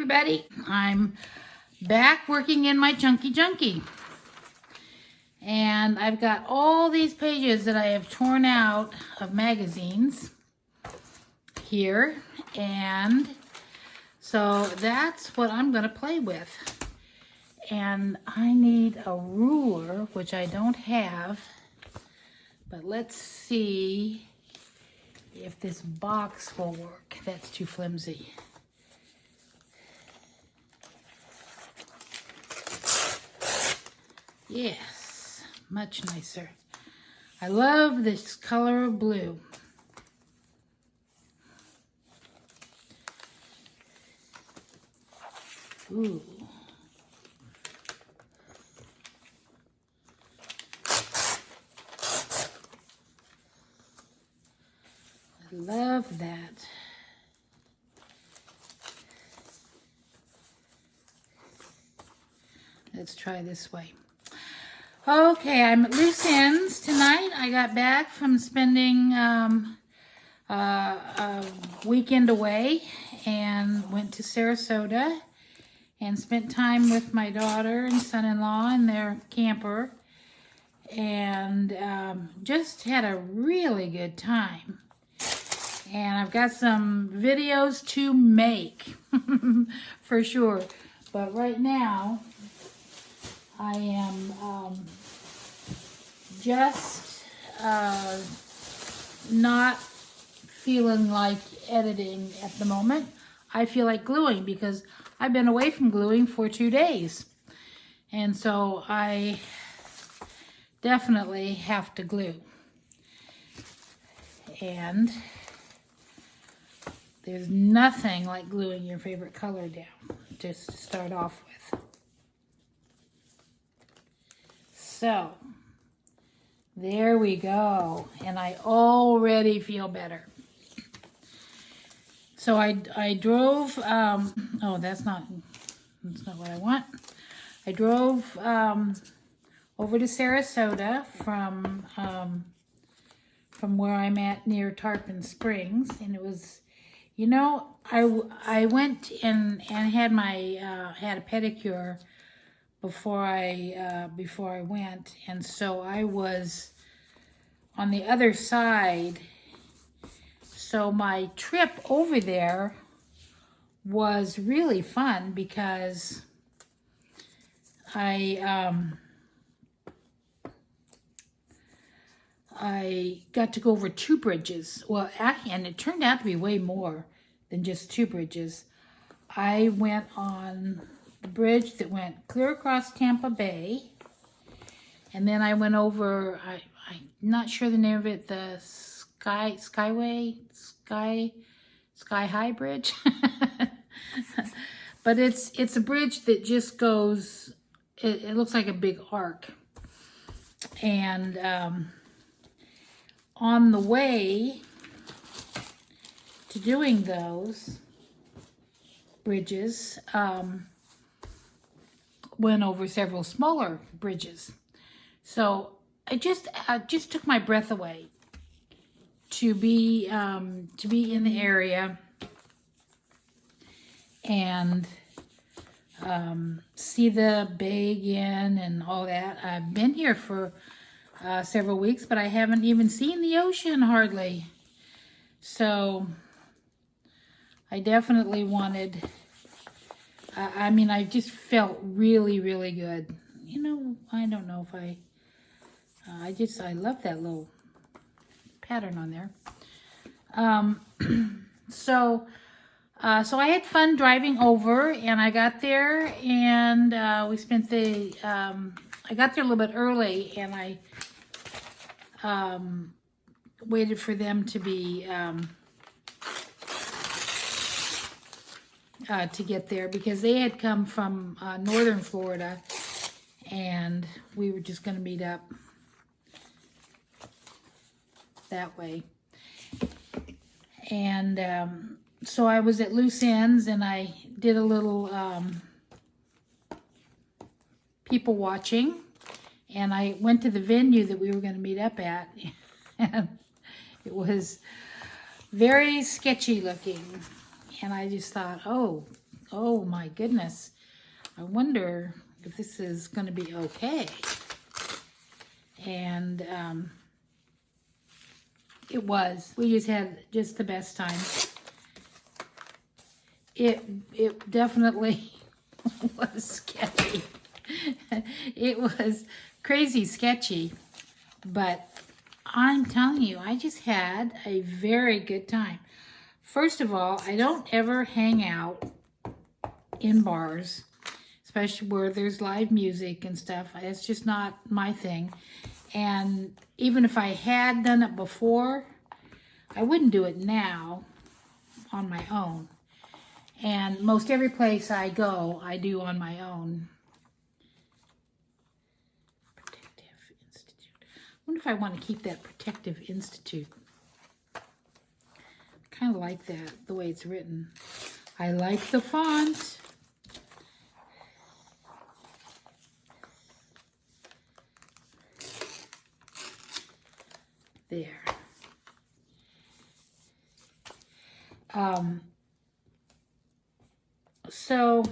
everybody. I'm back working in my Junky. And I've got all these pages that I have torn out of magazines here. And so that's what I'm going to play with. And I need a ruler, which I don't have. But let's see if this box will work. That's too flimsy. Yes, much nicer. I love this color of blue. Ooh. I love that. Let's try this way. Okay, I'm at loose ends tonight. I got back from spending a weekend away and went to Sarasota and spent time with my daughter and son-in-law in their camper and just had a really good time. And I've got some videos to make for sure. But right now, I am just not feeling like editing at the moment. I feel like gluing because I've been away from gluing for 2 days. And so I definitely have to glue. And there's nothing like gluing your favorite color down, just to start off with. So, there we go. And I already feel better. So I drove, oh, that's not what I want. I drove over to Sarasota from where I'm at near Tarpon Springs. And it was, you know, I went and had my, had a pedicure before I went, and so I was on the other side. So my trip over there was really fun because I got to go over 2 bridges. Well, and it turned out to be way more than just 2 bridges. I went on the bridge that went clear across Tampa Bay, and then I went over, I'm not sure the name of it, the Sky High Bridge. But it's a bridge that just goes, it looks like a big arc. And on the way to doing those bridges, went over several smaller bridges. So I just took my breath away to be in the area and see the bay again and all that. I've been here for several weeks, but I haven't even seen the ocean hardly. So I definitely wanted, I mean, I just felt really, really good. You know, I don't know if I love that little pattern on there. So I had fun driving over, and I got there, and we spent the, I got there a little bit early, and I waited for them to be, to get there because they had come from northern Florida, and we were just going to meet up that way. And so I was at loose ends, and I did a little people watching, and I went to the venue that we were going to meet up at, and it was very sketchy looking. And I just thought, oh, Oh my goodness. I wonder if this is going to be okay. And it was. We just had just the best time. It definitely was sketchy. It was crazy sketchy, but I'm telling you, I just had a very good time. First of all, I don't ever hang out in bars, especially where there's live music and stuff. It's just not my thing. And even if I had done it before, I wouldn't do it now on my own. And most every place I go, I do on my own. Protective Institute. I wonder if I want to keep that Protective Institute. I kind of like that, the way it's written. I like the font. There. So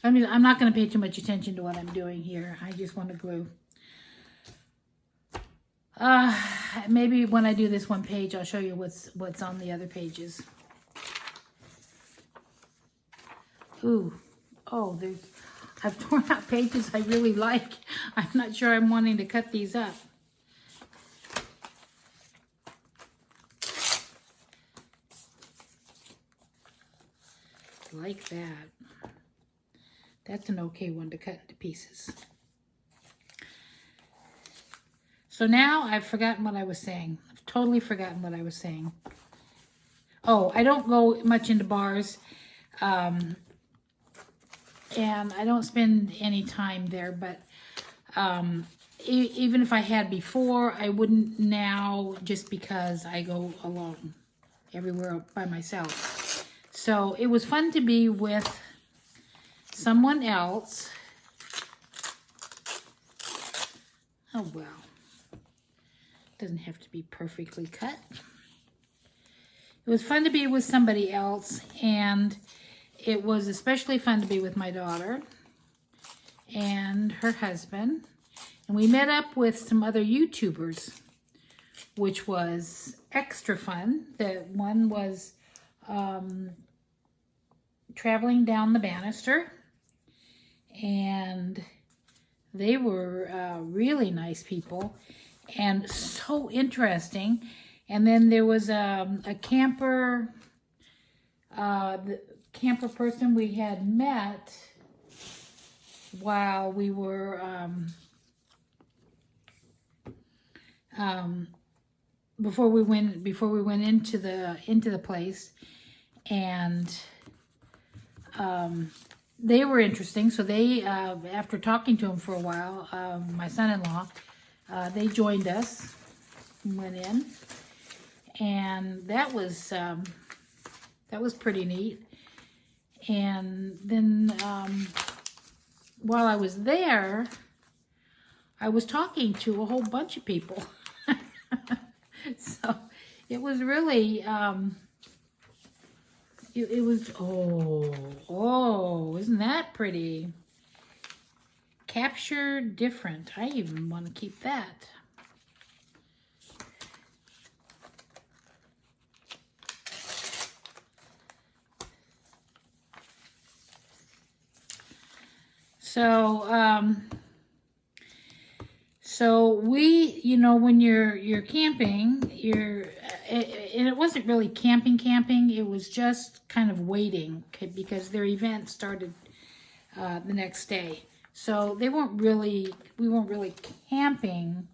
I'm not going to pay too much attention to what I'm doing here. I just want to glue. Maybe when I do this one page, I'll show you what's on the other pages. Ooh, oh, I've torn out pages I really like. I'm not sure I'm wanting to cut these up. Like that. That's an okay one to cut into pieces. So now I've forgotten what I was saying. I've totally forgotten what I was saying. Oh, I don't go much into bars. And I don't spend any time there, but even if I had before, I wouldn't now, just because I go alone everywhere by myself. So it was fun to be with someone else. Oh well, doesn't have to be perfectly cut. It was fun to be with somebody else, and it was especially fun to be with my daughter and her husband. And we met up with some other YouTubers, which was extra fun. The one was traveling down the banister, and they were really nice people and so interesting. And then there was a camper, the camper person we had met while we were before we went into the place, and they were interesting. So they after talking to them for a while, my son-in-law, they joined us and went in, and that was pretty neat. And then while I was there, I was talking to a whole bunch of people. So it was really, it was, oh, isn't that pretty? Capture different. I even want to keep that. So we, you know, when you're camping, and it wasn't really camping. It was just kind of waiting, because their event started the next day. So we weren't really camping.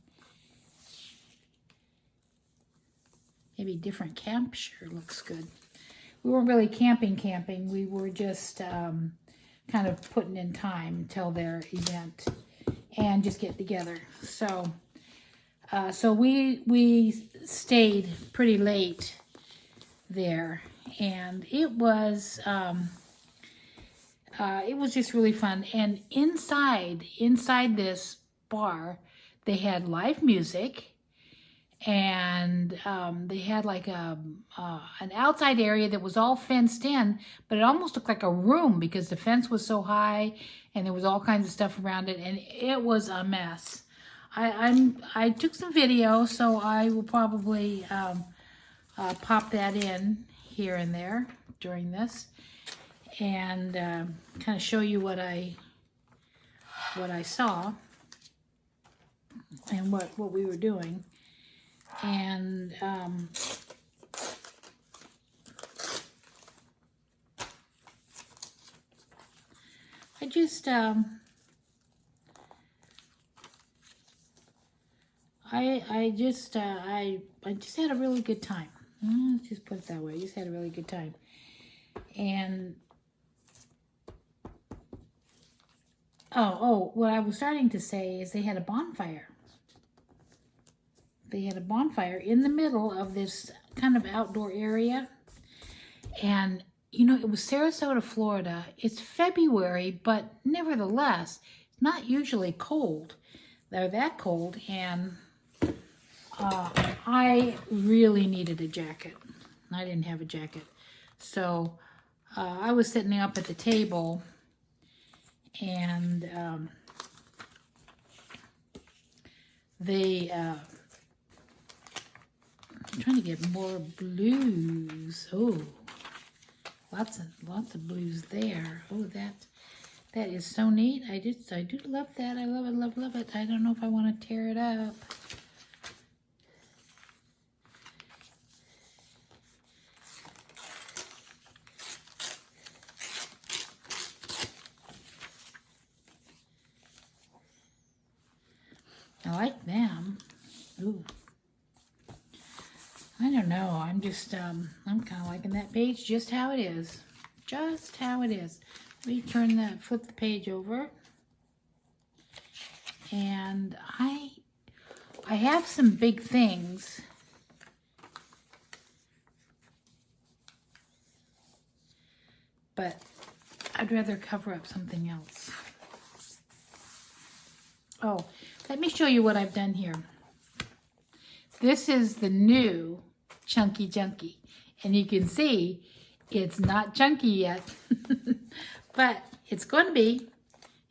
Maybe different capture looks good. We weren't really camping. We were just kind of putting in time until their event and just get together. So we stayed pretty late there, and it was just really fun. And inside this bar, they had live music, and they had like an outside area that was all fenced in, but it almost looked like a room because the fence was so high and there was all kinds of stuff around it, and it was a mess. I took some video, so I will probably pop that in here and there during this, and kind of show you what I saw and what we were doing. And I just I just had a really good time. Let's just put it that way. I just had a really good time. And what I was starting to say is they had a bonfire. They had a bonfire in the middle of this kind of outdoor area. And, you know, it was Sarasota, Florida. It's February, but nevertheless, it's not usually cold. They're that cold, and I really needed a jacket. I didn't have a jacket. So I was sitting up at the table, and I'm trying to get more blues. Oh, lots of blues there. Oh, that is so neat. I do love that. I love it, love it. I don't know if I want to tear it up. I like them. Ooh. I don't know. I'm just, I'm kind of liking that page just how it is. Just how it is. Let me flip the page over. And I have some big things. But I'd rather cover up something else. Oh, let me show you what I've done here. This is the new Chunky Junky. And you can see it's not chunky yet. But it's going to be.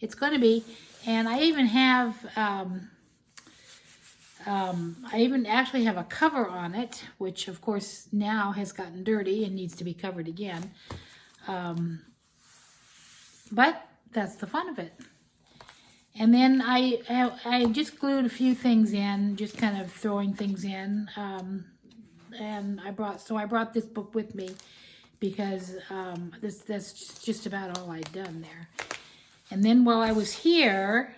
It's going to be. And I even have, I even actually have a cover on it, which of course now has gotten dirty and needs to be covered again. But that's the fun of it. And then I just glued a few things in, just kind of throwing things in. And I brought this book with me because that's just about all I'd done there. And then while I was here,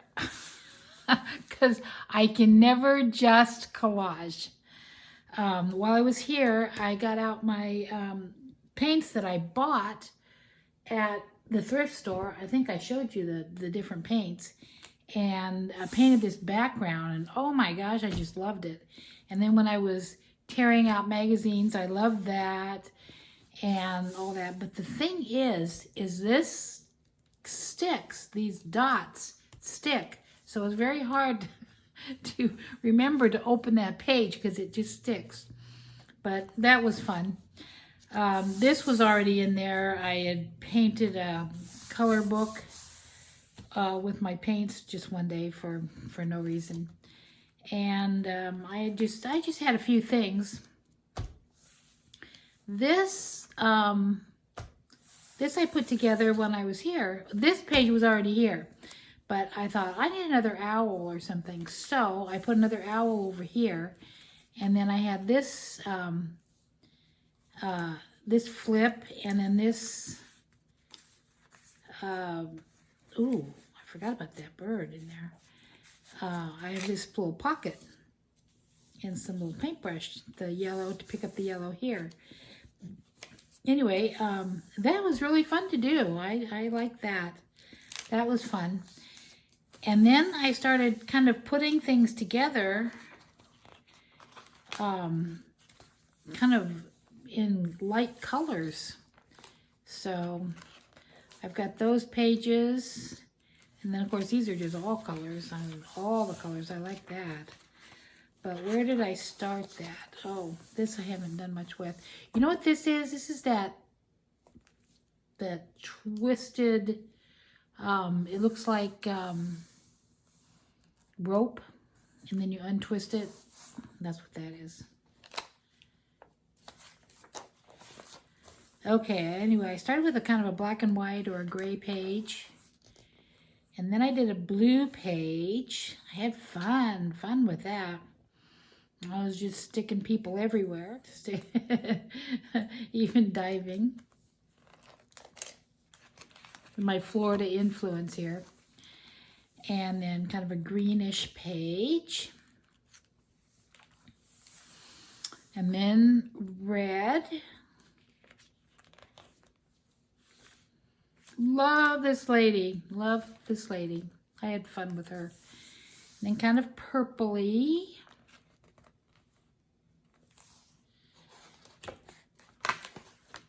because I can never just collage. While I was here, I got out my paints that I bought at the thrift store. I think I showed you the different paints. And I painted this background, and oh my gosh, I just loved it. And then when I was tearing out magazines, I loved that and all that. But the thing is this sticks. These dots stick. So it's very hard to remember to open that page because it just sticks. But that was fun. This was already in there. I had painted a color book with my paints just one day for no reason. And I just had a few things. This I put together when I was here. This page was already here, but I thought I need another owl or something. So I put another owl over here, and then I had this this flip, and then this. Ooh, I forgot about that bird in there. I have this little pocket and some little paintbrush, the yellow, to pick up the yellow here. Anyway, that was really fun to do. I like that. That was fun. And then I started kind of putting things together, kind of in light colors. So I've got those pages. And then, of course, these are just all colors. I mean, all the colors. I like that. But where did I start that? Oh, this I haven't done much with. You know what this is? This is that twisted, it looks like rope, and then you untwist it. That's what that is. Okay, anyway, I started with a kind of a black and white or a gray page. And then I did a blue page. I had fun with that. I was just sticking people everywhere, even diving. My Florida influence here. And then kind of a greenish page. And then red. Love this lady. Love this lady. I had fun with her. And then kind of purpley.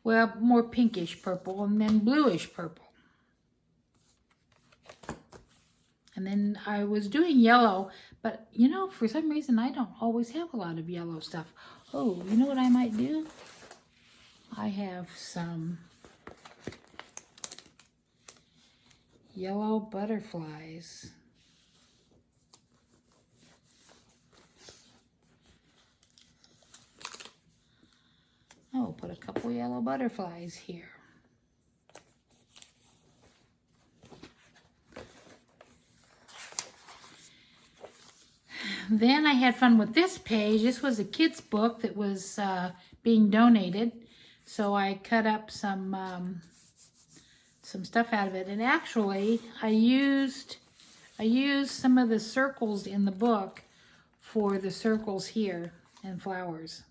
Well, more pinkish purple, and then bluish purple. And then I was doing yellow, but you know, for some reason I don't always have a lot of yellow stuff. Oh, you know what I might do? I have some yellow butterflies. Oh, put a couple yellow butterflies here. Then I had fun with this page. This was a kid's book that was being donated. So I cut up some stuff out of it. And actually, I used some of the circles in the book for the circles here and flowers.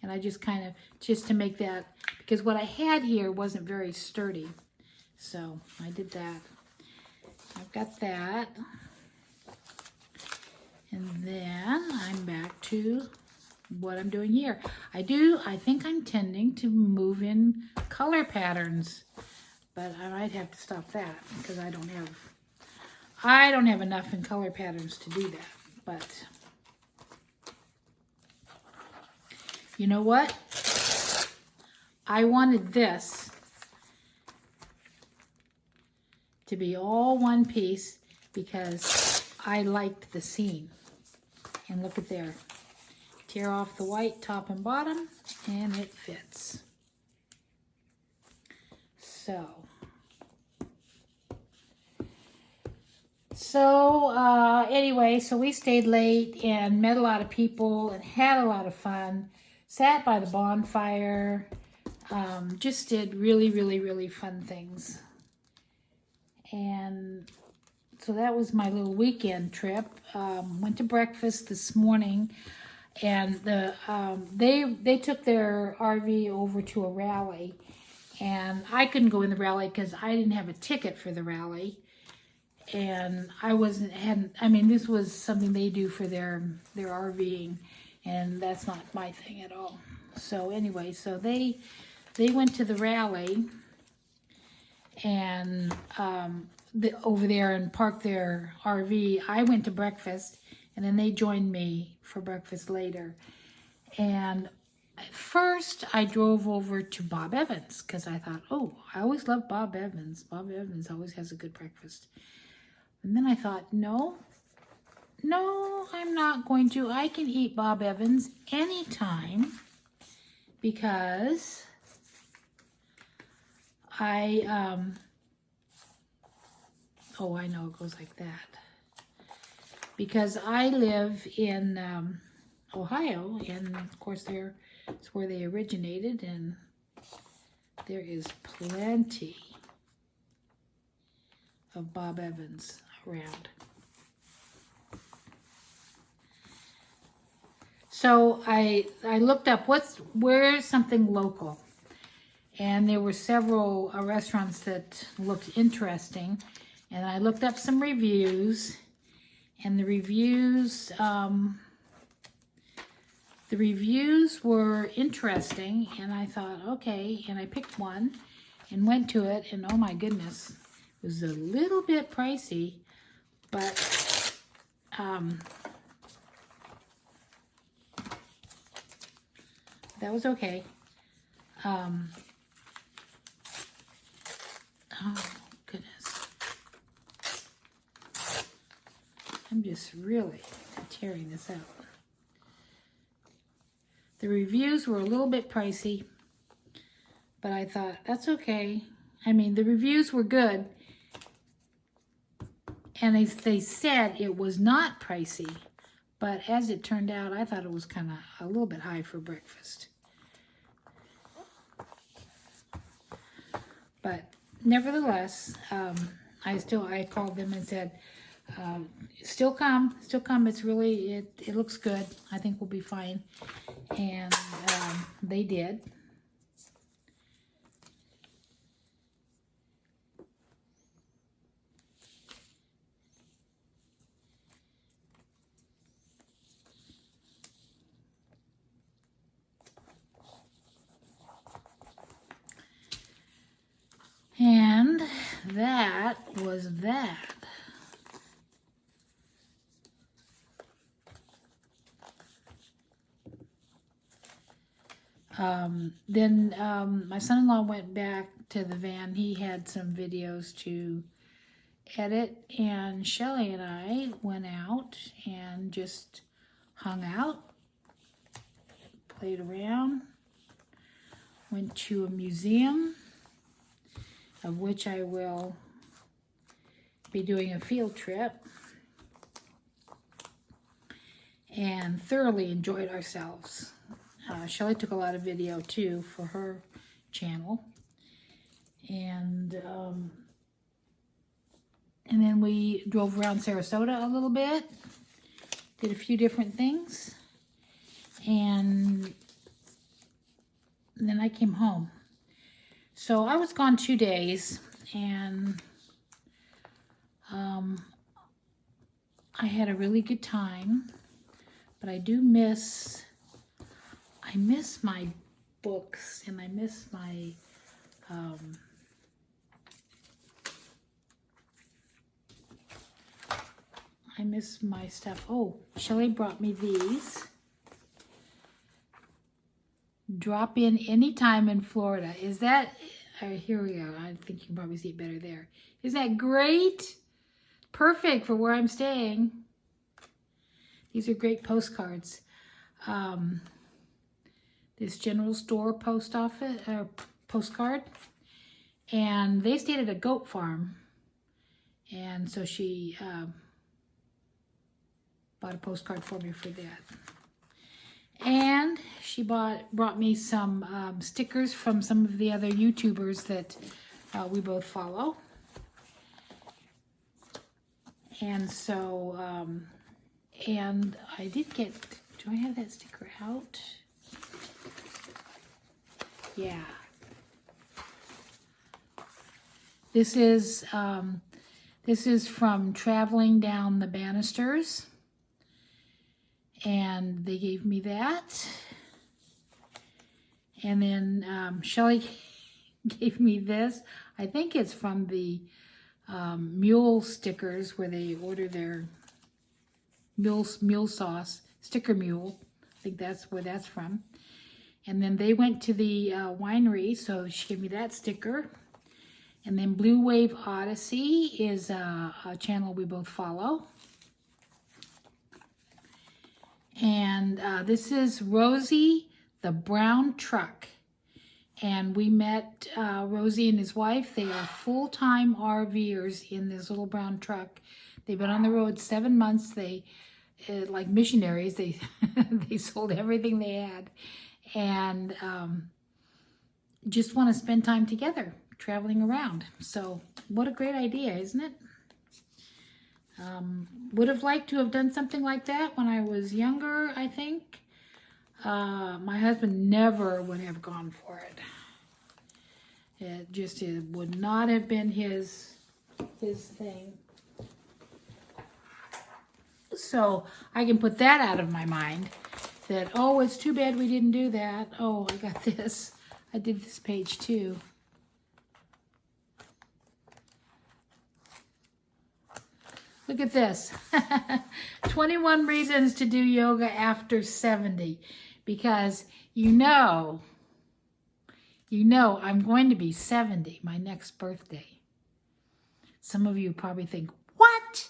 And I just kind of, just to make that, because what I had here wasn't very sturdy. So I did that. I've got that. And then I'm back to what I'm doing here. I think I'm tending to move in color patterns, but I might have to stop that because I don't have enough in color patterns to do that. But you know what? I wanted this to be all one piece because I liked the scene. And look at there. Tear off the white top and bottom, and it fits. Anyway, so we stayed late and met a lot of people and had a lot of fun. Sat by the bonfire. Just did really fun things. And so that was my little weekend trip. Went to breakfast this morning, and they took their RV over to a rally, and I couldn't go in the rally because I didn't have a ticket for the rally, and this was something they do for their RVing, and that's not my thing at all. So anyway, so they went to the rally, and over there and parked their RV. I went to breakfast, and then they joined me for breakfast later. And at first, I drove over to Bob Evans because I thought, oh, I always love Bob Evans. Bob Evans always has a good breakfast. And then I thought, no, I'm not going to. I can eat Bob Evans anytime because oh, I know it goes like that. Because I live in Ohio, and of course it's where they originated, and there is plenty of Bob Evans around. So I looked up where's something local, and there were several restaurants that looked interesting. And I looked up some reviews, and the reviews were interesting, and I thought, okay, and I picked one and went to it, and oh my goodness, it was a little bit pricey, but that was okay. Oh, goodness. I'm just really tearing this out. The reviews were a little bit pricey, but I thought, that's okay. I mean, the reviews were good, and they said it was not pricey, but as it turned out, I thought it was kind of a little bit high for breakfast. But nevertheless, I called them and said, still come, it's really, it looks good. I think we'll be fine. And they did. And that was that. Then my son-in-law went back to the van. He had some videos to edit, and Shelly and I went out and just hung out, played around, went to a museum, of which I will be doing a field trip, and thoroughly enjoyed ourselves. Shelly took a lot of video too for her channel, and then we drove around Sarasota a little bit, did a few different things, and then I came home. So I was gone 2 days, and I had a really good time, but I do miss my books, and I miss my stuff. Oh, Shelly brought me these. Drop in anytime in Florida. Is that, here we go. I think you can probably see it better there. Is that great? Perfect for where I'm staying. These are great postcards. This general store postcard. And they stayed at a goat farm. And so she bought a postcard for me for that. And she brought me some stickers from some of the other YouTubers that we both follow. And so, and I did get, do I have that sticker out? Yeah. This is from traveling down the banisters. And they gave me that. And then Shelly gave me this. I think it's from the mule stickers where they order their mule sauce, sticker mule. I think that's where that's from. And then they went to the winery, so she gave me that sticker. And then Blue Wave Odyssey is a channel we both follow. And this is Rosie the Brown Truck. And we met Rosie and his wife. They are full-time RVers in this little brown truck. They've been on the road 7 months. They, like missionaries, they they sold everything they had. And just want to spend time together, traveling around. So what a great idea, isn't it? Would have liked to have done something like that when I was younger, I think. My husband never would have gone for it. It would not have been his thing. So I can put that out of my mind. That, oh, it's too bad we didn't do that. Oh, I got this. I did this page too. Look at this. 21 reasons to do yoga after 70. Because you know, I'm going to be 70, my next birthday. Some of you probably think, what?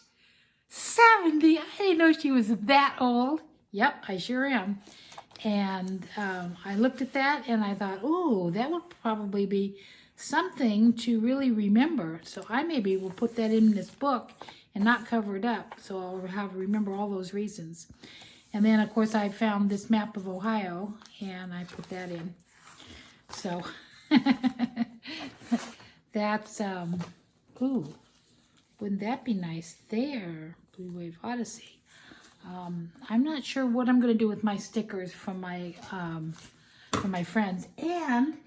70? I didn't know she was that old. Yep, I sure am. And I looked at that and I thought, oh, that would probably be something to really remember. So I maybe will put that in this book and not cover it up. So I'll have remember all those reasons. And then, of course, I found this map of Ohio and I put that in. So that's, ooh, wouldn't that be nice there? Blue Wave Odyssey. I'm not sure what I'm going to do with my stickers from my friends. And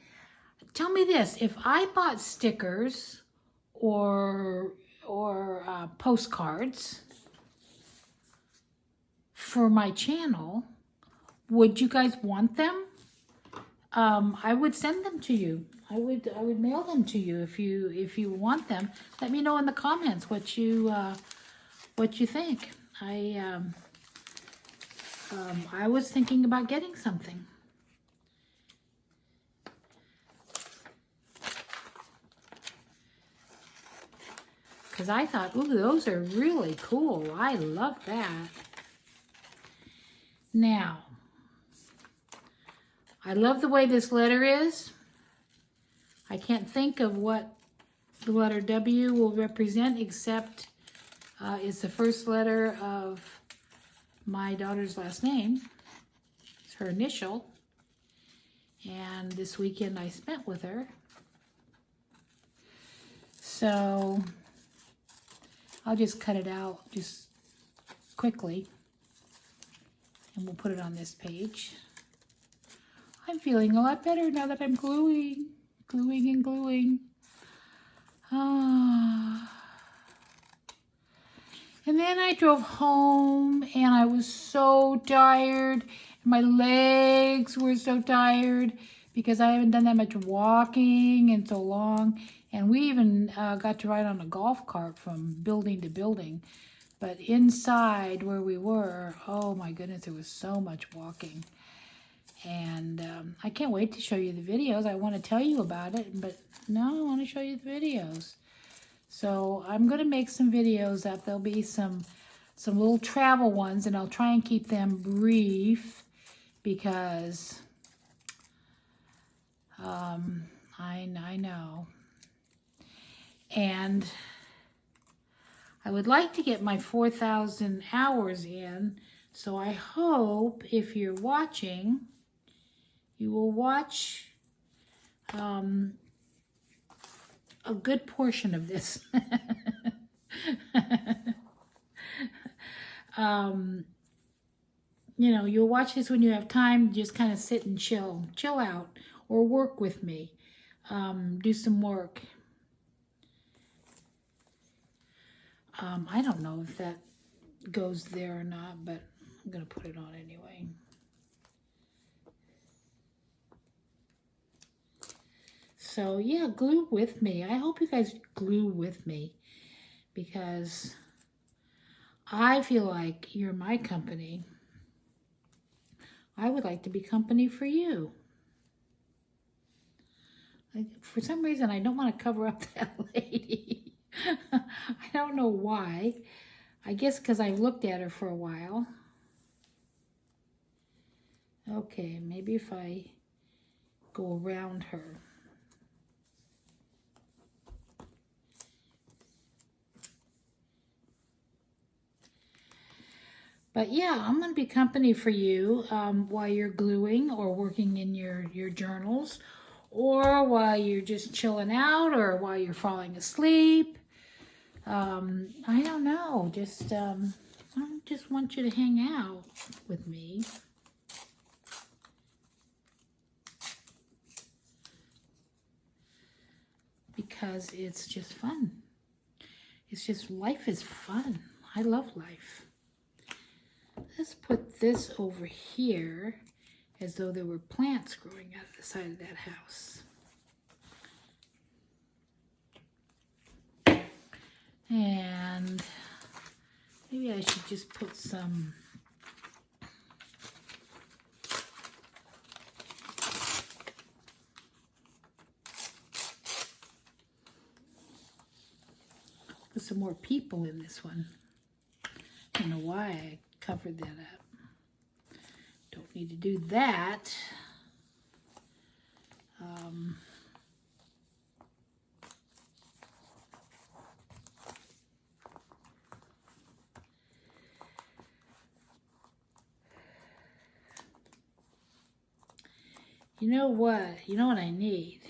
tell me this, if I bought stickers or postcards for my channel, would you guys want them? I would send them to you. I would mail them to you if you want them. Let me know in the comments what you think. I was thinking about getting something. Because I thought, ooh, those are really cool. I love that. Now, I love the way this letter is. I can't think of what the letter W will represent, except it's the first letter of my daughter's last name. It's her initial. And this weekend I spent with her. So I'll just cut it out just quickly. And we'll put it on this page. I'm feeling a lot better now that I'm gluing and gluing. And then I drove home and I was so tired. My legs were so tired because I haven't done that much walking in so long. And we even got to ride on a golf cart from building to building. But inside where we were, oh my goodness, there was so much walking. And I can't wait to show you the videos. I want to tell you about it, but no, I want to show you the videos. So I'm going to make some videos up. There'll be some little travel ones, and I'll try and keep them brief because I know. And I would like to get my 4,000 hours in, so I hope if you're watching, you will watch a good portion of this. You know, you'll watch this when you have time, just kind of sit and chill out, or work with me, do some work. I don't know if that goes there or not, but I'm going to put it on anyway. So yeah, glue with me. I hope you guys glue with me because I feel like you're my company. I would like to be company for you. For some reason, I don't want to cover up that lady. I don't know why. I guess because I've looked at her for a while. Okay, maybe if I go around her. But yeah, I'm going to be company for you while you're gluing or working in your journals, or while you're just chilling out, or while you're falling asleep. I don't know. Just I just want you to hang out with me. Because it's just fun. It's just, life is fun. I love life. Let's put this over here as though there were plants growing out of the side of that house. And maybe I should just put some Put some more people in this one. I don't know why I covered that up. Don't need to do that. You know what? You know what I need?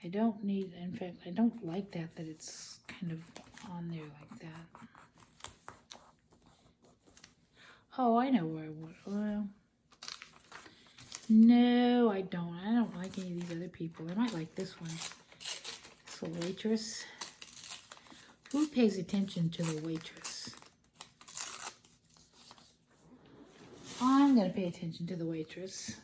I don't need, in fact, I don't like that it's kind of on there like that. Oh, I know where I would. Well, no, I don't. I don't like any of these other people. I might like this one. This little waitress. Who pays attention to the waitress? I'm going to pay attention to the waitress.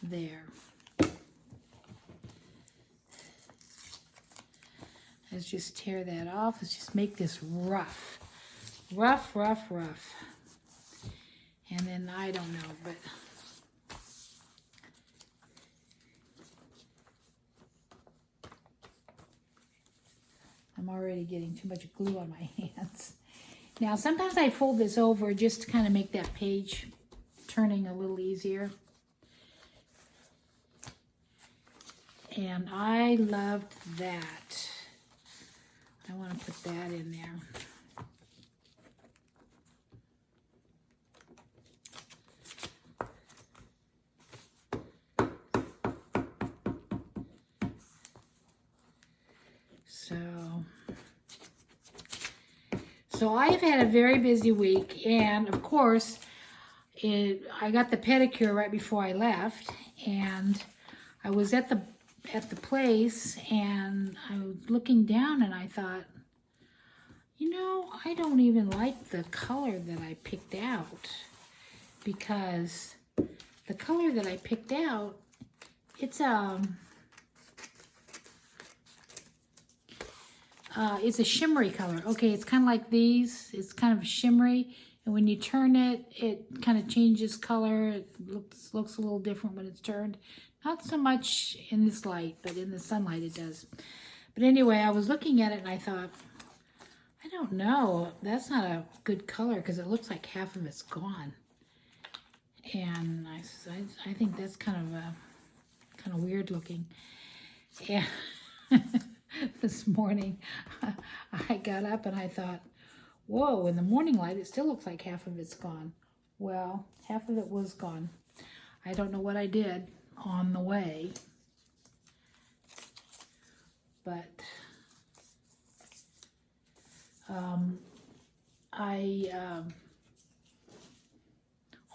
There. Let's just tear that off. Let's just make this rough. Rough, rough, rough. And then I don't know, but I'm already getting too much glue on my hands. Now, sometimes I fold this over just to kind of make that page turning a little easier. And I loved that. I want to put that in there. So I've had a very busy week, and of course, I got the pedicure right before I left, and I was at the place, and I was looking down, and I thought, you know, I don't even like the color that I picked out, because the color that I picked out, it's a shimmery color. Okay, it's kind of like these. It's kind of shimmery, and when you turn it, it kind of changes color. It looks a little different when it's turned. Not so much in this light, but in the sunlight it does. But anyway, I was looking at it and I thought, I don't know. That's not a good color because it looks like half of it's gone. And I think that's kind of weird looking. Yeah. This morning I got up and I thought, whoa, in the morning light it still looks like half of it's gone. Well, half of it was gone. I don't know what I did on the way, but I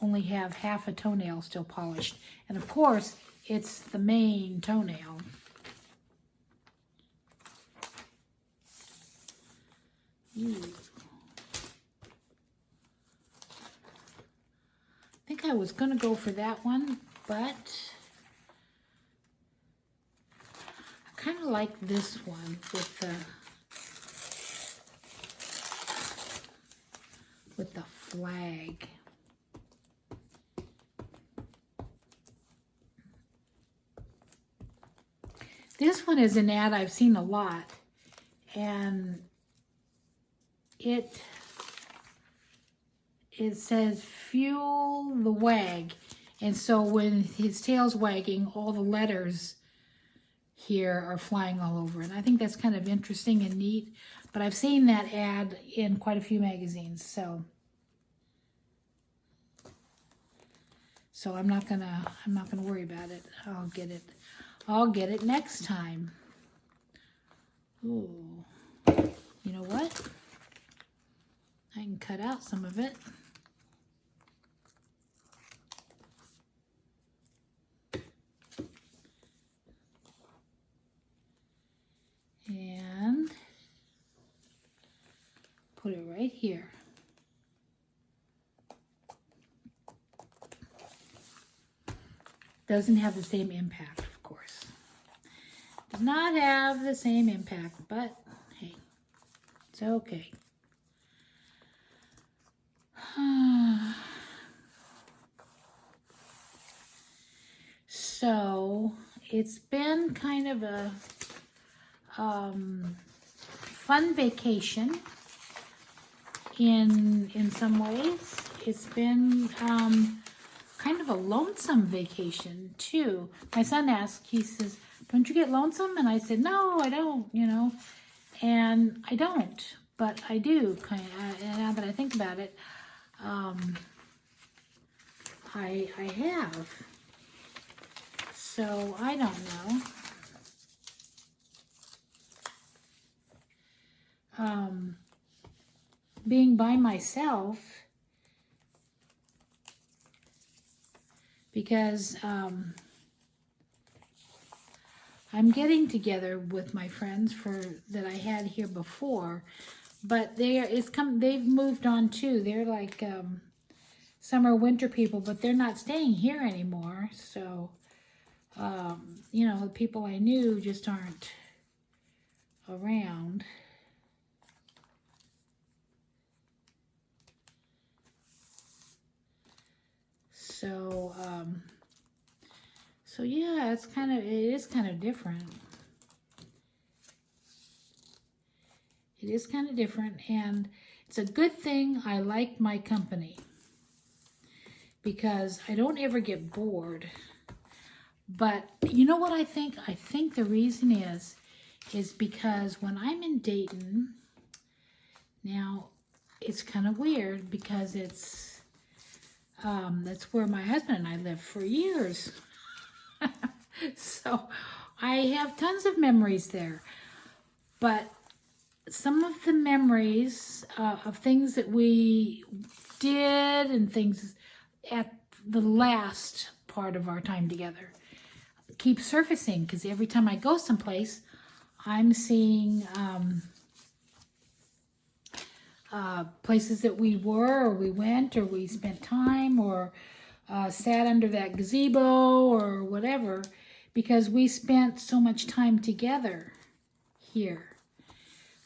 only have half a toenail still polished, and of course it's the main toenail. Ooh. I think I was going to go for that one, but I kind of like this one with the flag. This one is an ad I've seen a lot, and it says fuel the wag, and so when his tail's wagging, all the letters here are flying all over, and I think that's kind of interesting and neat. But I've seen that ad in quite a few magazines, so I'm not gonna worry about it. I'll get it next time. Ooh, you know what? I can cut out some of it. And put it right here. Doesn't have the same impact, of course. Does not have the same impact, but hey, it's okay. So it's been kind of a fun vacation in some ways. It's been kind of a lonesome vacation too. My son asked, he says, don't you get lonesome? And I said, no, I don't, you know, and I don't, but I do kind of, now that I think about it, I have. So I don't know. Being by myself, because I'm getting together with my friends that I had here before, but they've moved on too. They're like summer winter people, but they're not staying here anymore. So you know, the people I knew just aren't around. So, so yeah, it is kind of different. It is kind of different, and it's a good thing I like my company, because I don't ever get bored. But you know what I think? I think the reason is because when I'm in Dayton, now it's kind of weird because that's where my husband and I lived for years. So I have tons of memories there. But some of the memories of things that we did and things at the last part of our time together keep surfacing, because every time I go someplace, I'm seeing places that we were, or we went, or we spent time, or sat under that gazebo, or whatever, because we spent so much time together here.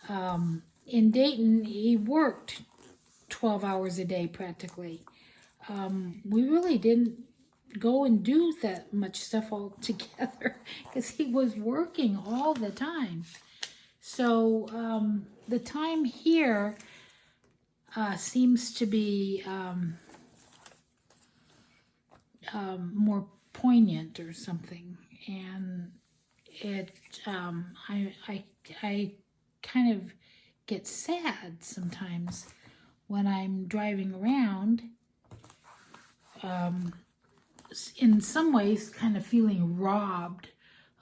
In Dayton, he worked 12 hours a day practically. We really didn't go and do that much stuff all together because he was working all the time. So the time here seems to be more poignant or something, and it I kind of get sad sometimes when I'm driving around, in some ways kind of feeling robbed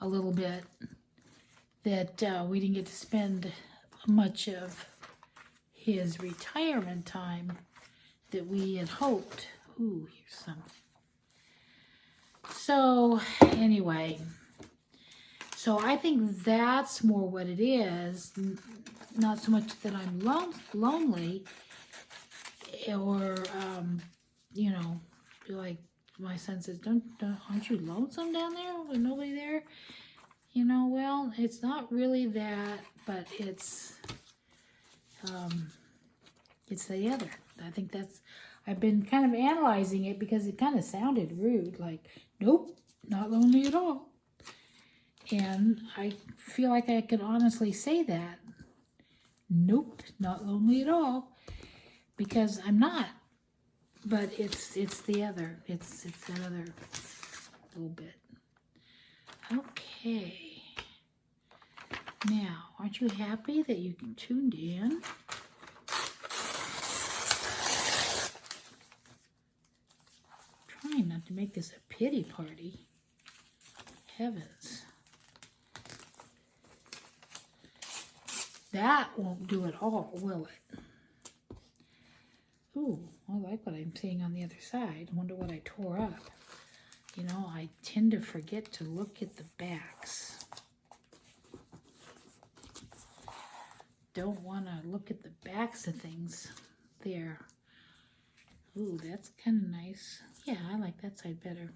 a little bit that we didn't get to spend much of his retirement time that we had hoped. Ooh, here's some. So anyway, so I think that's more what it is, not so much that I'm lonely, or you know, like my son says, aren't you lonesome down there with nobody there? You know, well, it's not really that, but it's the other. I think that's, I've been kind of analyzing it because it kind of sounded rude, like, nope, not lonely at all. And I feel like I could honestly say that. Nope, not lonely at all, because I'm not. But it's the other. It's that other little bit. Okay. Now, aren't you happy that you tuned in? Trying not to make this a pity party. Heavens. That won't do it all, will it? Ooh, I like what I'm seeing on the other side. I wonder what I tore up. You know, I tend to forget to look at the backs. Don't want to look at the backs of things there. Ooh, that's kind of nice. Yeah, I like that side better.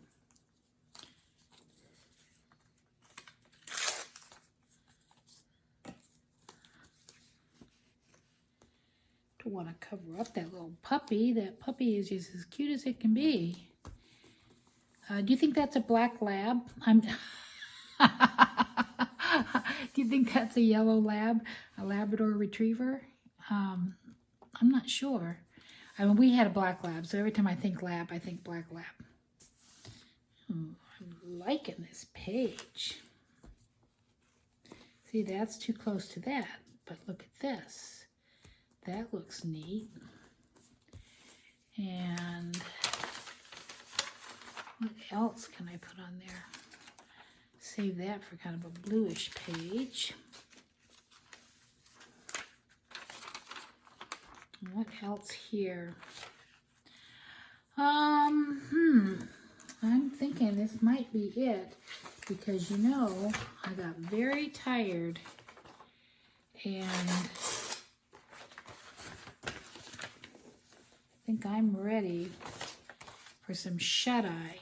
Don't want to cover up that little puppy. That puppy is just as cute as it can be. Do you think that's a black lab? Do you think that's a yellow lab, a Labrador Retriever? I'm not sure. I mean, we had a black lab, so every time I think lab, I think black lab. I'm liking this page. See, that's too close to that, but look at this. That looks neat. And what else can I put on there? Save that for kind of a bluish page. What else here? I'm thinking this might be it because, you know, I got very tired and I think I'm ready for some shut-eye.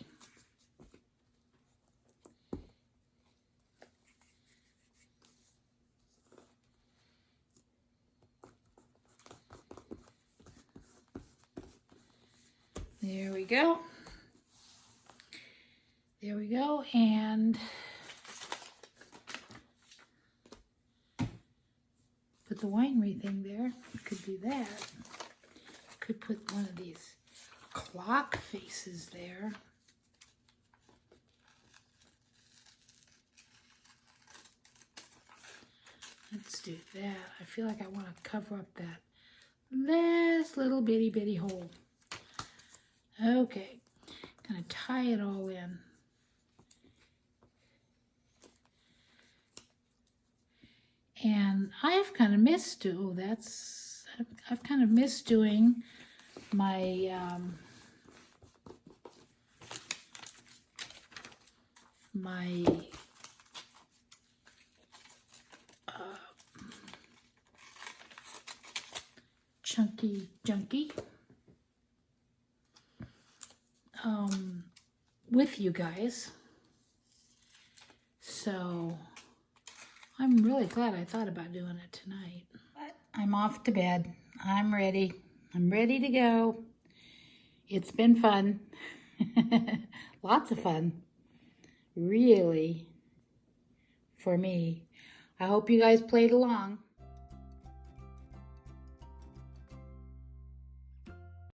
There we go. There we go, and put the winery thing there. Could do that. Could put one of these clock faces there. Let's do that. I feel like I want to cover up that last little bitty hole. Okay, gonna tie it all in. And I've kind of missed I've kind of missed doing my Junky with you guys. So I'm really glad I thought about doing it tonight. But I'm off to bed. I'm ready. I'm ready to go. It's been fun. Lots of fun. Really, for me. I hope you guys played along.